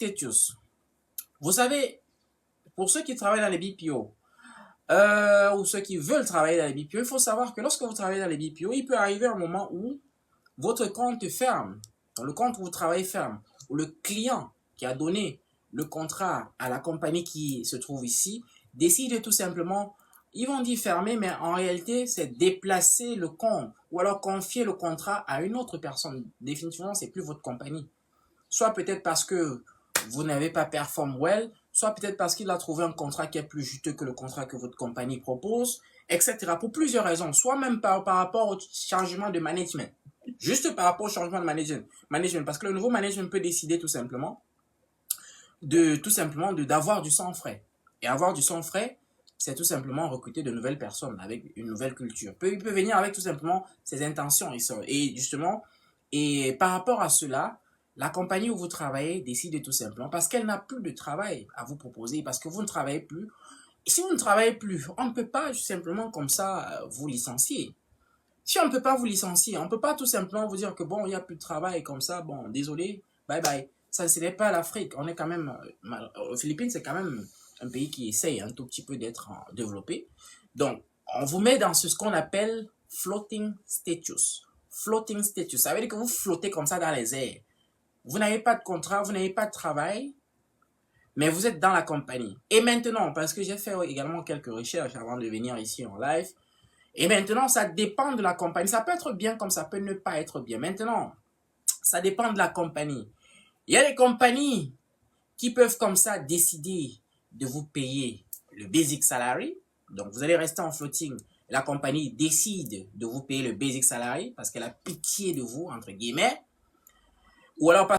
status. Vous savez, pour ceux qui travaillent dans les BPO, ou ceux qui veulent travailler dans les BPO, il faut savoir que lorsque vous travaillez dans les BPO, il peut arriver un moment où votre compte ferme, le compte où vous travaillez ferme, ou le client qui a donné le contrat à la compagnie qui se trouve ici décide tout simplement, ils vont dire fermer, mais en réalité, c'est déplacer le compte ou alors confier le contrat à une autre personne. Définitivement, c'est plus votre compagnie. Soit peut-être parce que vous n'avez pas performé well, soit peut-être parce qu'il a trouvé un contrat qui est plus juteux que le contrat que votre compagnie propose, etc. Pour plusieurs raisons, soit même par rapport au changement de management. Juste par rapport au changement de management, parce que le nouveau management peut décider tout simplement d'avoir du sang frais. Et avoir du sang frais, c'est tout simplement recruter de nouvelles personnes avec une nouvelle culture. Il peut venir avec tout simplement ses intentions. Et justement, et par rapport à cela, la compagnie où vous travaillez décide tout simplement parce qu'elle n'a plus de travail à vous proposer, parce que vous ne travaillez plus. Et si vous ne travaillez plus, on ne peut pas simplement comme ça vous licencier. Si on ne peut pas vous licencier, on ne peut pas tout simplement vous dire que bon, il n'y a plus de travail comme ça, bon, désolé, bye bye. Ça, ce n'est pas l'Afrique. On est quand même, aux Philippines, c'est quand même un pays qui essaye un tout petit peu d'être développé. Donc, on vous met dans ce qu'on appelle floating status. Floating status, ça veut dire que vous flottez comme ça dans les airs. Vous n'avez pas de contrat, vous n'avez pas de travail, mais vous êtes dans la compagnie. Et maintenant, parce que j'ai fait également quelques recherches avant de venir ici en live, et maintenant, ça dépend de la compagnie. Ça peut être bien comme ça peut ne pas être bien. Maintenant, ça dépend de la compagnie. Il y a des compagnies qui peuvent comme ça décider de vous payer le basic salary. Donc, vous allez rester en floating. La compagnie décide de vous payer le basic salary parce qu'elle a pitié de vous, entre guillemets. Ou alors